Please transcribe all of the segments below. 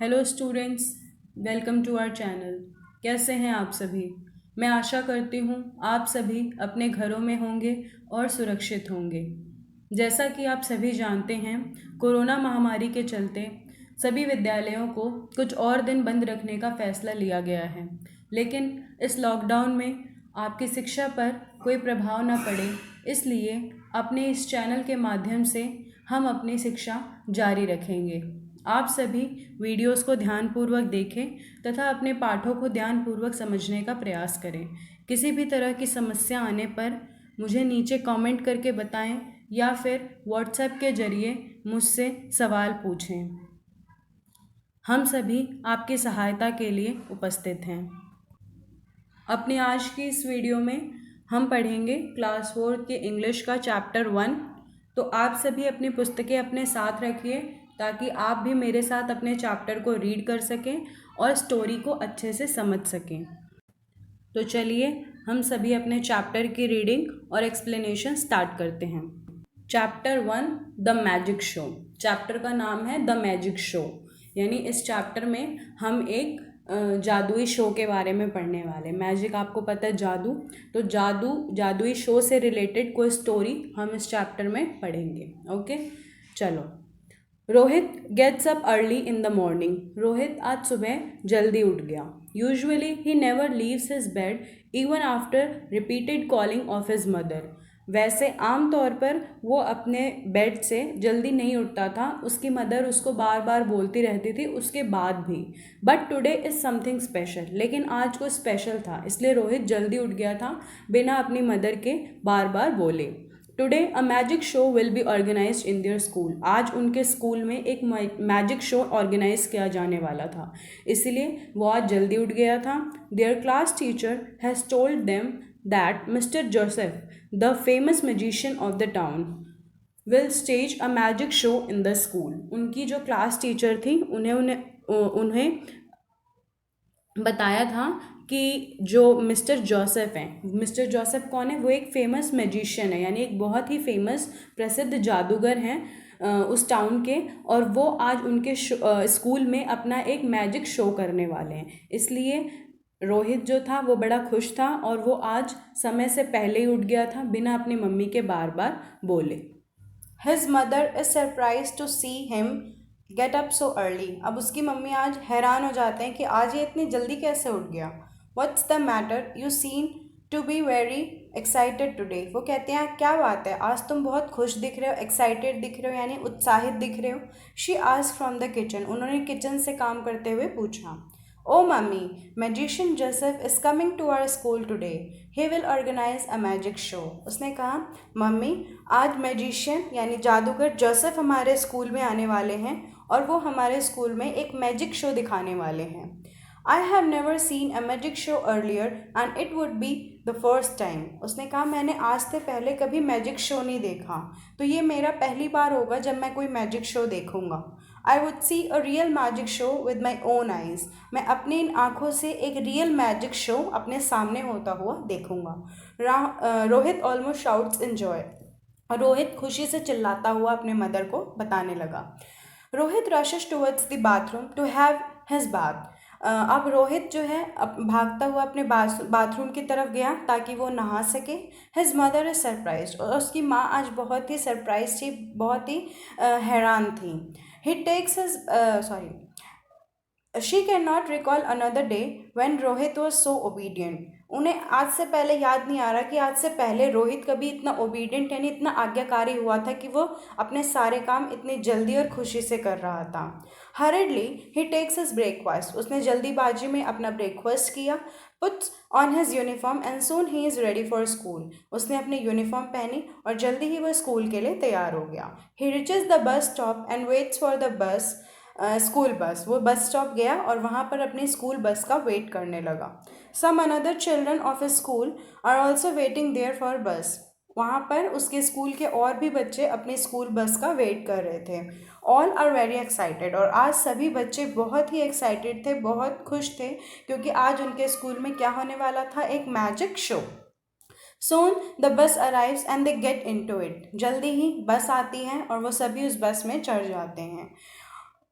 Hello students, welcome to our channel. कैसे हैं आप सभी? मैं आशा करती हूँ आप सभी अपने घरों में होंगे और सुरक्षित होंगे। जैसा कि आप सभी जानते हैं, कोरोना महामारी के चलते सभी विद्यालयों को कुछ और दिन बंद रखने का फैसला लिया गया है। लेकिन इस लॉकडाउन में आपकी शिक्षा पर कोई प्रभाव न पड़े, इसलिए अपने इस चैनल के माध्यम से हम अपनी शिक्षा जारी रखेंगे। आप सभी वीडियोस को ध्यानपूर्वक देखें तथा अपने पाठों को ध्यानपूर्वक समझने का प्रयास करें। किसी भी तरह की समस्या आने पर मुझे नीचे कमेंट करके बताएं या फिर व्हाट्सएप के ज़रिए मुझसे सवाल पूछें। हम सभी आपकी सहायता के लिए उपस्थित हैं। अपने आज की इस वीडियो में हम पढ़ेंगे क्लास 4 के इंग्लिश का चैप्टर 1। तो आप सभी अपनी पुस्तकें अपने साथ रखिए ताकि आप भी मेरे साथ अपने चैप्टर को रीड कर सकें और स्टोरी को अच्छे से समझ सकें। तो चलिए हम सभी अपने चैप्टर की रीडिंग और एक्सप्लेनेशन स्टार्ट करते हैं। Chapter 1, the magic show. Chapter का नाम है द मैजिक शो, यानी इस चैप्टर में हम एक जादुई शो के बारे में पढ़ने वाले। मैजिक आपको पता है, जादू। तो जादुई शो से रिलेटेड कोई स्टोरी हम इस चैप्टर में पढ़ेंगे। ओके, चलो। Rohit gets up early in the morning. Rohit आज सुबह जल्दी उठ गया। Usually he never leaves his bed even after repeated calling of his mother. वैसे आम तौर पर वो अपने बेड से जल्दी नहीं उठता था, उसकी मदर उसको बार बार बोलती रहती थी उसके बाद भी। But today is something special. लेकिन आज कुछ स्पेशल था, इसलिए रोहित जल्दी उठ गया था बिना अपनी मदर के बार बार बोले। Today a magic show will be organised in their school. आज उनके स्कूल में एक मैजिक शो ऑर्गेनाइज किया जाने वाला था, इसलिए वो आज जल्दी उठ गया था। Their class teacher has told them that mister Joseph, the famous magician of the town, will stage a magic show in the school. उनकी जो क्लास टीचर थी उन्हें बताया था कि जो मिस्टर जोसेफ हैं, मिस्टर जोसेफ कौन है? वो एक फेमस मैजिशियन है, यानी एक बहुत ही फेमस प्रसिद्ध जादूगर हैं उस टाउन के, और वो आज उनके स्कूल में अपना एक मैजिक शो करने वाले हैं। इसलिए रोहित जो था वो बड़ा खुश था और वो आज समय से पहले ही उठ गया था बिना अपनी मम्मी के बार बार बोले। His mother is surprised to see him get up so early. अब उसकी मम्मी आज हैरान हो जाते हैं कि आज ये इतनी जल्दी कैसे उठ गया। What's the matter? You seem to be very excited today. वो कहते हैं क्या बात है, आज तुम बहुत खुश दिख रहे हो, एक्साइटेड दिख रहे हो, यानी उत्साहित दिख रहे हो। She asked from the kitchen. उन्होंने किचन से काम करते हुए पूछा। Oh mummy, magician Joseph is coming to our school today. He will organize a magic show. उसने कहा, मम्मी आज मैजिशियन यानी जादूगर जोसेफ हमारे स्कूल में आने वाले हैं और वो हमारे स्कूल में एक मैजिक शो दिखाने वाले हैं। I have never seen a magic show earlier and it would be the first time. उसने कहा मैंने आज से पहले कभी मैजिक शो नहीं देखा, तो ये मेरा पहली बार होगा जब मैं कोई मैजिक शो देखूंगा। I would see a real magic show with my own eyes. मैं अपनी इन आँखों से एक रियल मैजिक शो अपने सामने होता हुआ देखूंगा। Rohit almost shouts in joy. Rohit खुशी से चिल्लाता हुआ अपने मदर को बताने लगा। Rohit rushes towards the bathroom to have his bath. अब रोहित जो है भागता हुआ अपने बाथरूम की तरफ गया ताकि वो नहा सके। हिज मदर इज सरप्राइज्ड, और उसकी माँ आज बहुत ही सरप्राइज थी, बहुत ही हैरान थी। He takes his she can not recall another day when Rohit was so obedient. उन्हें आज से पहले याद नहीं आ रहा कि आज से पहले रोहित कभी इतना ओबीडियंट यानी इतना आज्ञाकारी हुआ था कि वो अपने सारे काम इतनी जल्दी और खुशी से कर रहा था। हरिडली ही टेक्स हिज ब्रेकफास्ट। उसने जल्दीबाजी में अपना ब्रेकफास्ट किया। Puts on his uniform and soon he is ready for school. उसने अपनी यूनिफॉर्म पहनी और जल्दी ही वह स्कूल के लिए तैयार हो गया। He reaches the bus stop and waits for the bus school bus. वो बस स्टॉप गया और वहाँ पर अपनी स्कूल बस का वेट करने लगा। Some another children of a school are also waiting there for bus. वहाँ पर उसके स्कूल के और भी बच्चे अपनी स्कूल बस का वेट कर रहे थे। ऑल आर वेरी एक्साइटेड, और आज सभी बच्चे बहुत ही एक्साइटेड थे, बहुत खुश थे, क्योंकि आज उनके स्कूल में क्या होने वाला था, एक magic show. Soon the bus arrives and they get into it. जल्दी ही बस आती है और वो सभी उस बस में चढ़ जाते हैं।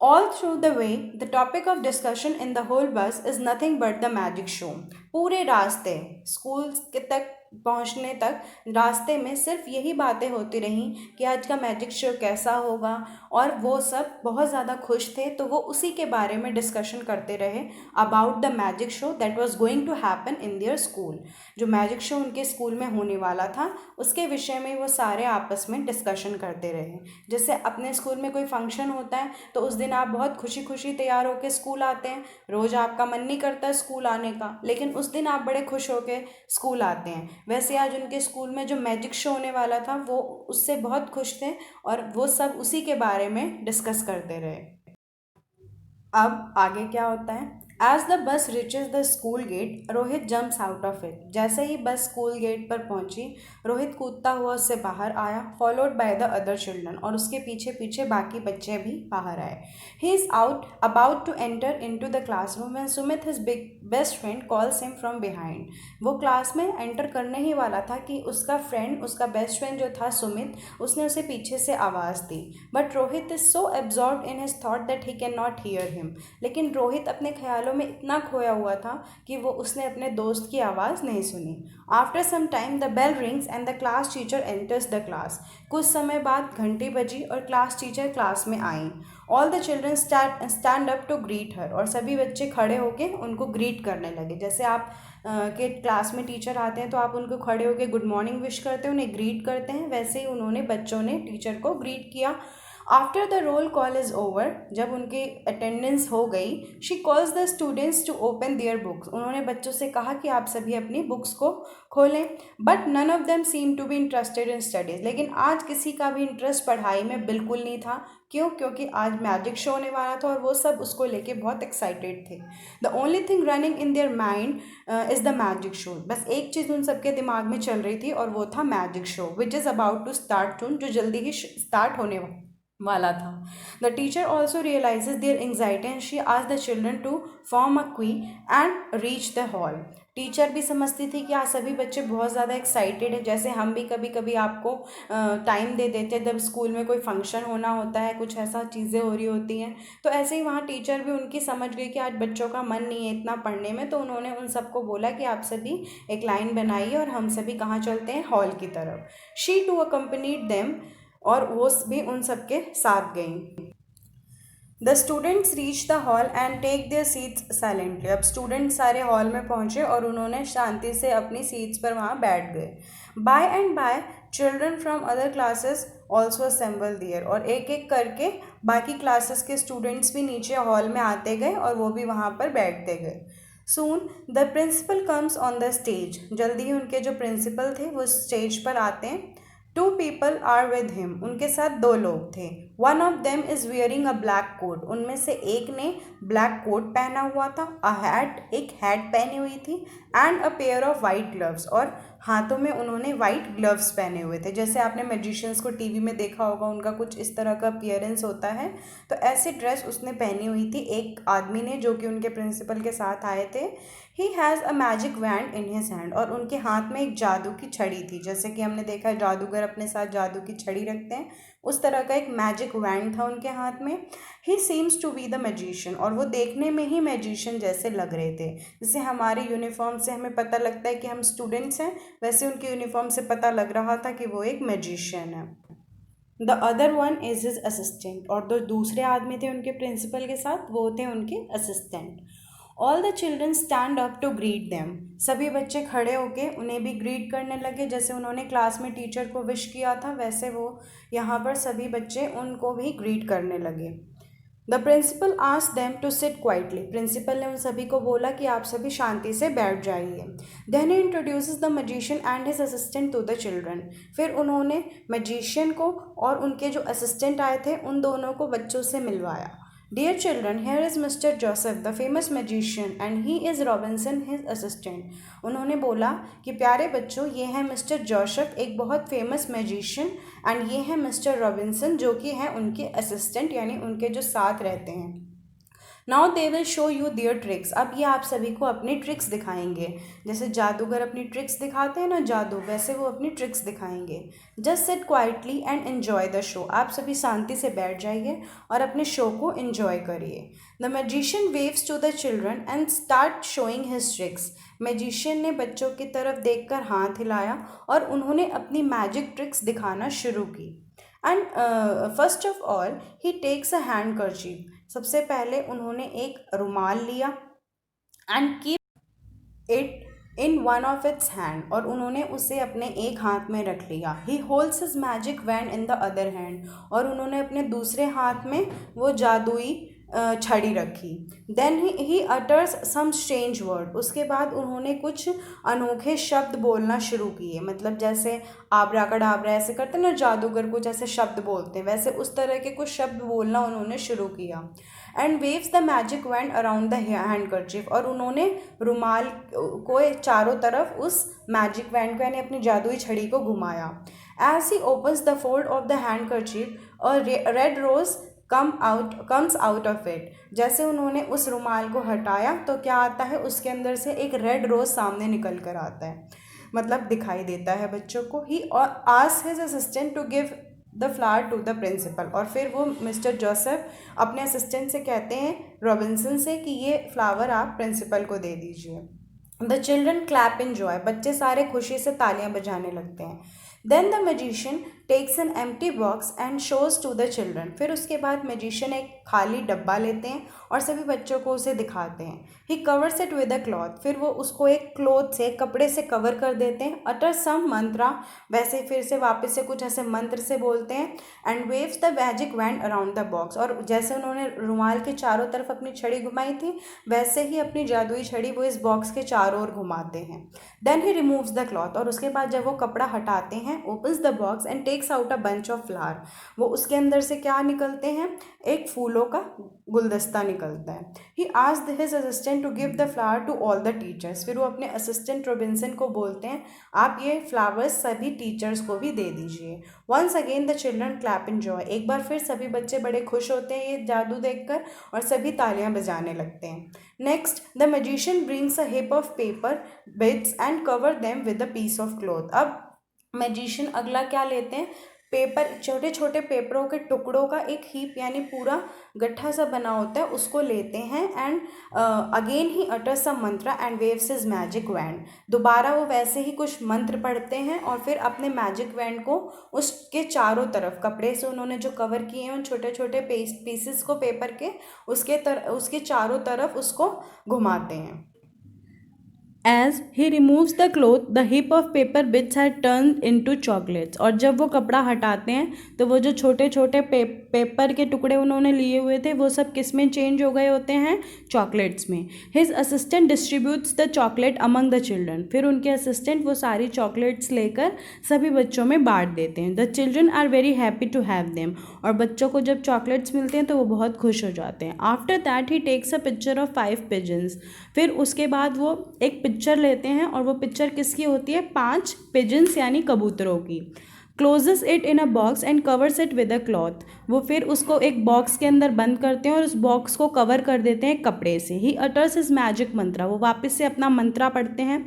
All through the way, the topic of discussion in the whole bus is nothing but the magic show. पूरे रास्ते स्कूल के तक पहुंचने तक रास्ते में सिर्फ यही बातें होती रहीं कि आज का मैजिक शो कैसा होगा, और वो सब बहुत ज़्यादा खुश थे, तो वो उसी के बारे में डिस्कशन करते रहे about the magic show that was going to happen in their school. जो मैजिक शो उनके स्कूल में होने वाला था उसके विषय में वो सारे आपस में डिस्कशन करते रहे। जैसे अपने स्कूल में कोई फंक्शन होता है तो उस दिन आप बहुत खुशी खुशी तैयार होकर स्कूल आते हैं, रोज़ आपका मन नहीं करता स्कूल आने का, लेकिन उस दिन आप बड़े खुश होकर स्कूल आते हैं। वैसे आज उनके स्कूल में जो मैजिक शो होने वाला था वो उससे बहुत खुश थे, और वो सब उसी के बारे में डिस्कस करते रहे। अब आगे क्या होता है? As the bus reaches the school gate, Rohit jumps out of it. जैसे ही बस स्कूल गेट पर पहुंची, रोहित कूदता हुआ उससे बाहर आया, followed by the other children, और उसके पीछे पीछे बाकी बच्चे भी बाहर आए। He is out about to enter in to the classroom when Sumit his big best friend calls him from behind. वो क्लास में एंटर करने ही वाला था कि उसका फ्रेंड, उसका बेस्ट फ्रेंड जो था सुमित, उसने उसे पीछे से आवाज़ दी। But Rohit is so absorb in his thought that he cannot नॉट हियर हिम। लेकिन रोहित अपने ख्यालों में इतना खोया हुआ था कि वो उसने अपने दोस्त की आवाज़ नहीं सुनी। After some time the bell rings and the class teacher enters the class. कुछ समय बाद घंटी बजी और क्लास टीचर क्लास में आई। All the children stand up to greet her, और सभी बच्चे खड़े होके उनको ग्रीट करने लगे। जैसे आप के क्लास में टीचर आते हैं तो आप उनको खड़े होके गुड मॉर्निंग विश करते हैं, उन्हें ग्रीट करते हैं, वैसे ही उन्होंने बच्चों ने टीचर को ग्रीट किया। After the roll call is over, जब उनकी अटेंडेंस हो गई, she calls the students to open their books. उन्होंने बच्चों से कहा कि आप सभी अपनी बुक्स को खोलें। But none of them seem to be interested in studies. लेकिन आज किसी का भी इंटरेस्ट पढ़ाई में बिल्कुल नहीं था। क्यों? क्योंकि आज मैजिक शो होने वाला था और वो सब उसको लेके बहुत एक्साइटेड थे। The only thing running in their mind is the magic show. बस एक चीज़ उन सबके दिमाग में चल रही थी और वो था magic show which is about to start soon, जो जल्दी ही स्टार्ट होने वाला था। The teacher also realizes their anxiety and she asked the children to form a queue and reach the hall. Teacher भी समझती थी कि आज सभी बच्चे बहुत ज़्यादा एक्साइटेड हैं। जैसे हम भी कभी कभी आपको टाइम दे देते हैं जब स्कूल में कोई फंक्शन होना होता है, कुछ ऐसा चीज़ें हो रही होती हैं, तो ऐसे ही वहाँ टीचर भी उनकी समझ गई कि आज बच्चों का मन नहीं है इतना पढ़ने में, तो उन्होंने उन सबको बोला कि आप सभी एक लाइन बनाइए और हम सभी कहाँ चलते हैं? हॉल की तरफ। शी टू अकम्पनीड देम, और वो भी उन सबके साथ गई। The students reach the hall and take their seats silently. अब स्टूडेंट सारे हॉल में पहुंचे और उन्होंने शांति से अपनी सीट्स पर वहाँ बैठ गए। By and by children from other classes also assemble there, और एक एक करके बाकी क्लासेस के स्टूडेंट्स भी नीचे हॉल में आते गए और वो भी वहाँ पर बैठते गए। Soon the principal comes on the stage. जल्दी ही उनके जो प्रिंसिपल थे वो स्टेज पर आते हैं। Two people are with him. उनके साथ दो लोग थे। One of them is wearing a black coat. उनमें से एक ने ब्लैक कोट पहना हुआ था, अ हैट, एक हैट पहनी हुई थी, and a pair of white gloves, और हाथों में उन्होंने वाइट ग्लव्स पहने हुए थे। जैसे आपने मैजिशियंस को टीवी में देखा होगा, उनका कुछ इस तरह का अपीयरेंस होता है, तो ऐसी ड्रेस उसने पहनी हुई थी एक आदमी ने जो कि उनके प्रिंसिपल के साथ आए थे। He has a magic wand in his hand, और उनके हाथ में एक जादू की छड़ी थी। जैसे कि हमने देखा है जादूगर अपने साथ जादू की छड़ी रखते हैं, उस तरह का एक मैजिक वैंड था उनके हाथ में। He seems to be the magician, और वो देखने में ही मैजिशियन जैसे लग रहे थे। जैसे हमारे यूनिफॉर्म से हमें पता लगता है कि हम स्टूडेंट्स हैं, वैसे उनके यूनिफॉर्म से पता लग रहा था कि वो एक मैजिशियन है। The other one is his assistant, और जो दूसरे आदमी थे उनके प्रिंसिपल के साथ वो थे उनके assistant. All the children stand up to greet them. सभी बच्चे खड़े होके उन्हें भी ग्रीट करने लगे। जैसे उन्होंने क्लास में टीचर को विश किया था, वैसे वो यहाँ पर सभी बच्चे उनको भी ग्रीट करने लगे। The principal asked them to sit quietly. Principal ने उन सभी को बोला कि आप सभी शांति से बैठ जाइए। Then he introduces the magician and his assistant to the children. फिर उन्होंने मैजिशियन को और उनके जो असिस्टेंट आए थे उन दोनों को बच्चों से मिलवाया। Dear children, here is mister Joseph the famous magician and he is Robinson his assistant. उन्होंने बोला कि प्यारे बच्चों, ये हैं मिस्टर जोसेफ, एक बहुत फेमस मैजिशियन, एंड ये हैं मिस्टर रॉबिन्सन जो कि हैं उनके असिस्टेंट, यानी उनके जो साथ रहते हैं। Now they will show you their tricks. अब ये आप सभी को अपनी ट्रिक्स दिखाएंगे। जैसे जादूगर अपनी ट्रिक्स दिखाते हैं ना जादू, वैसे वो अपनी ट्रिक्स दिखाएंगे। Just sit quietly and enjoy the show. आप सभी शांति से बैठ जाइए और अपने शो को एन्जॉय करिए। The magician waves to the children and start showing his tricks. Magician ने बच्चों की तरफ देखकर हाथ हिलाया और उन्होंने अपनी मैजिक ट्रिक्स दिखाना शुरू की। And first of all he takes a handkerchief. सबसे पहले उन्होंने एक रुमाल लिया and keep it in one of its hand, और उन्होंने उसे अपने एक हाथ में रख लिया। He holds his magic wand in the other hand, और उन्होंने अपने दूसरे हाथ में वो जादुई छड़ी रखी। Then he utters some strange word. उसके बाद उन्होंने कुछ अनोखे शब्द बोलना शुरू किए, मतलब जैसे आबरा कडाबरा ऐसे करते हैं ना जादूगर को जैसे शब्द बोलते हैं, वैसे उस तरह के कुछ शब्द बोलना उन्होंने शुरू किया। And waves the magic wand around the handkerchief, और उन्होंने रुमाल को चारों तरफ उस मैजिक वैंड को यानी अपनी जादुई छड़ी को घुमाया। As he opens the fold of the handkerchief और red rose comes out of it. जैसे उन्होंने उस रुमाल को हटाया तो क्या आता है, उसके अंदर से एक रेड रोज सामने निकल कर आता है, मतलब दिखाई देता है बच्चों को। He asked his assistant to give the flower to the principal, और फिर वो मिस्टर जोसेफ अपने असिस्टेंट से कहते हैं रॉबिन्सन से कि ये फ्लावर आप प्रिंसिपल को दे दीजिए। The children clap in joy. बच्चे सारे खुशी से तालियां बजाने लगते हैं। Then the magician takes an empty box and shows to the children. फिर उसके बाद मैजिशियन एक खाली डब्बा लेते हैं और सभी बच्चों को उसे दिखाते हैं। ही covers it with a cloth. फिर वो उसको एक क्लॉथ से, कपड़े से कवर कर देते हैं। अटर सम मंत्रा, वैसे फिर से वापस से कुछ ऐसे मंत्र से बोलते हैं। And waves the magic wand around the box, और जैसे उन्होंने रुमाल के चारों तरफ अपनी छड़ी घुमाई थी वैसे ही अपनी जादुई छड़ी वो इस बॉक्स के चारों ओर घुमाते हैं। Then he removes the cloth, और उसके बाद जब वो कपड़ा हटाते हैं, opens the box and takes out a bunch of flower. वो उसके अंदर से क्या निकलते हैं, एक फूलों का गुलदस्ता निकलता है। He asked his assistant to give the flower to all the teachers. फिर वो अपने असिस्टेंट रॉबिन्सन को बोलते हैं आप ये फ्लावर्स सभी टीचर्स को भी दे दीजिए। Once again the children clap in joy. एक बार फिर सभी बच्चे बड़े खुश होते हैं ये जादू देखकर और सभी तालियां बजाने लगते हैं। Next the magician brings a heap of paper bits and cover them with a piece of cloth. अब मैजिशियन अगला क्या लेते हैं, पेपर, छोटे छोटे पेपरों के टुकड़ों का एक हीप यानी पूरा गट्ठा सा बना होता है, उसको लेते हैं। एंड अगेन ही अटर्स सम मंत्र and waves his magic wand. दोबारा वो वैसे ही कुछ मंत्र पढ़ते हैं और फिर अपने मैजिक वैंड को उसके चारों तरफ, कपड़े से उन्होंने जो कवर किए हैं उन छोटे छोटे पीसेस को पेपर के, उसके चारों तरफ उसको घुमाते हैं। As he removes the cloth, the heap of paper bits had turned into chocolates. और जब वो कपड़ा हटाते हैं तो वो जो छोटे छोटे पेपर के टुकड़े उन्होंने लिए हुए थे वो सब किस में चेंज हो गए होते हैं, चॉकलेट्स में। His assistant distributes the chocolate among the children. फिर उनके असिस्टेंट वो सारी चॉकलेट्स लेकर सभी बच्चों में बांट देते हैं। The children are very happy to have them. और बच्चों को जब चॉकलेट्स मिलते हैं तो वो बहुत खुश हो जाते हैं। After that he takes a picture of 5 pigeons. फिर उसके बाद वो एक पिक्चर लेते हैं और वो पिक्चर किसकी होती है, 5 पिजन्स यानी कबूतरों की। Closes it in a box and covers it with a cloth. वो फिर उसको एक बॉक्स के अंदर बंद करते हैं और उस बॉक्स को कवर कर देते हैं कपड़े से। ही अटर्स हिज मैजिक मंत्रा। वो वापस से अपना मंत्रा पढ़ते हैं।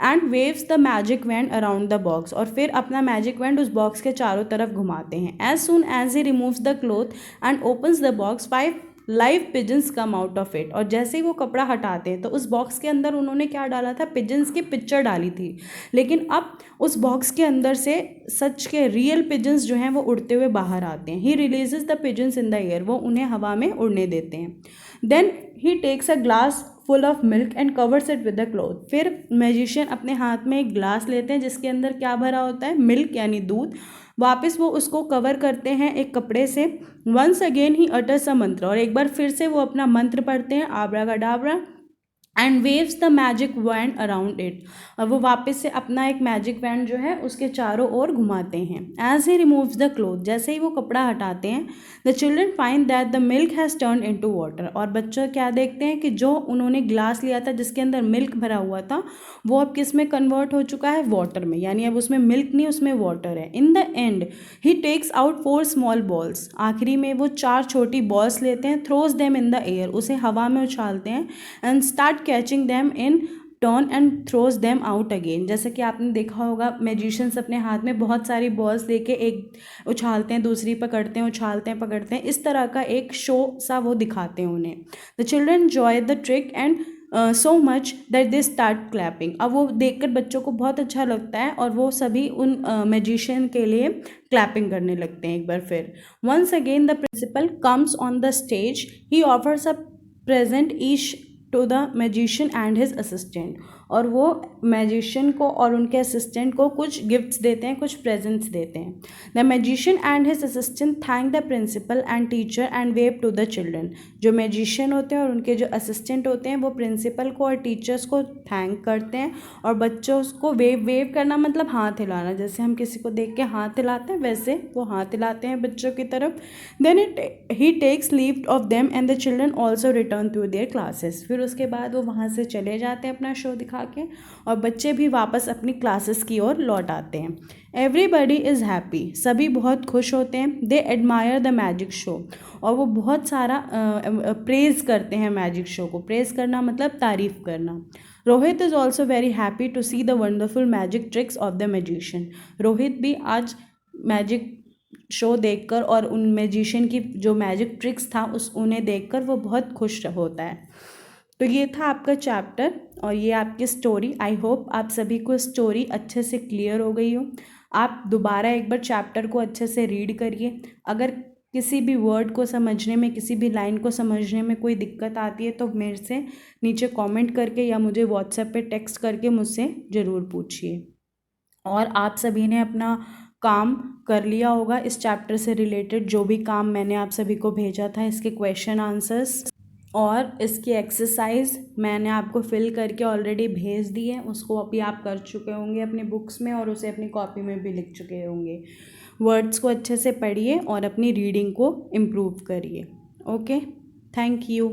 And waves the magic wand around the box. और फिर अपना मैजिक वैंड उस बॉक्स के चारों तरफ घुमाते हैं। As soon as he removes the cloth and opens the box, 5 live pigeons come out of it. और जैसे ही वो कपड़ा हटाते हैं तो उस बॉक्स के अंदर उन्होंने क्या डाला था, पिजन्स की पिक्चर डाली थी। लेकिन अब उस बॉक्स के अंदर से सच के रियल पिजन्स जो हैं वो उड़ते हुए बाहर आते हैं। He releases the pigeons in the air. वो उन्हें हवा में उड़ने देते हैं। Then he takes a glass full of milk and covers it with the cloth. फिर मैजिशियन अपने हाथ में एक ग्लास लेते हैं जिसके अंदर क्या भरा होता है, मिल्क यानी दूध। वापस वो उसको कवर करते हैं एक कपड़े से। वंस अगेन ही अटर्स अ मंत्र। और एक बार फिर से वो अपना मंत्र पढ़ते हैं, abracadabra. And waves the magic wand around it. और वो वापस से अपना एक मैजिक वैंड जो है उसके चारों ओर घुमाते हैं। As he removes the cloth, जैसे ही वो कपड़ा हटाते हैं, the children find that the milk has turn into water. और बच्चे क्या देखते हैं कि जो उन्होंने ग्लास लिया था जिसके अंदर मिल्क भरा हुआ था, वो अब किस में कन्वर्ट हो चुका है, वाटर में। यानी अब उसमें मिल्क नहीं, उसमें वाटर है। In the end he takes out 4 small balls. आखिरी में वो 4 छोटी बॉल्स लेते हैं, throws them in the air, उसे हवा में उछालते हैं, and start catching them in turn and throws them out again. जैसे कि आपने देखा होगा मैजिशियंस अपने हाथ में बहुत सारी बॉल्स लेके एक उछालते हैं, दूसरी पकड़ते हैं, उछालते हैं, पकड़ते हैं। इस तरह का एक शो सा वो दिखाते हैं उन्हें। The children enjoy the trick and so much that they start clapping. अब वो देखकर बच्चों को बहुत अच्छा लगता है और वो सभी उन मैजिशियन के लिए क्लैपिंग करने लगते हैं एक बार फिर। Once again the principal comes on the stage, he offers a present each to the magician and his assistant. और वो मैजिशियन को और उनके असिस्टेंट को कुछ गिफ्ट्स देते हैं, कुछ प्रेजेंट्स देते हैं। The magician and his assistant thank the principal and teacher and wave to the children. जो मैजिशियन होते हैं और उनके जो असिस्टेंट होते हैं वो प्रिंसिपल को और टीचर्स को थैंक करते हैं, और बच्चों को वेव करना मतलब हाथ हिलाना। जैसे हम किसी को देख के हाथ हिलाते हैं वैसे वो हाथ हिलाते हैं बच्चों की तरफ। Then he takes leave of them and the children also return to their classes. फिर उसके बाद वो वहाँ से चले जाते हैं अपना शो दिखा के, और बच्चे भी वापस अपनी क्लासेस की ओर लौट आते हैं। एवरीबडी इज़ हैप्पी, सभी बहुत खुश होते हैं। दे एडमायर द मैजिक शो, और वो बहुत सारा प्रेज़ करते हैं मैजिक शो को। प्रेज़ करना मतलब तारीफ़ करना। Rohit is also very happy to see the wonderful magic tricks of the magician. Rohit भी आज मैजिक शो देखकर और उन मैजिशियन की जो मैजिक ट्रिक्स था उन्हें देखकर वो बहुत खुश होता है। तो ये था आपका चैप्टर और ये आपकी स्टोरी। आई होप आप सभी को स्टोरी अच्छे से क्लियर हो गई हो। आप दोबारा एक बार चैप्टर को अच्छे से रीड करिए। अगर किसी भी वर्ड को समझने में, किसी भी लाइन को समझने में कोई दिक्कत आती है तो मेरे से नीचे कमेंट करके या मुझे व्हाट्सएप पे टेक्स्ट करके मुझसे ज़रूर पूछिए। और आप सभी ने अपना काम कर लिया होगा इस चैप्टर से रिलेटेड, जो भी काम मैंने आप सभी को भेजा था, इसके क्वेश्चन आंसर्स और इसकी एक्सरसाइज मैंने आपको फिल करके ऑलरेडी भेज दी है। उसको अभी आप कर चुके होंगे अपने बुक्स में और उसे अपनी कॉपी में भी लिख चुके होंगे। वर्ड्स को अच्छे से पढ़िए और अपनी रीडिंग को इम्प्रूव करिए। Okay, thank you.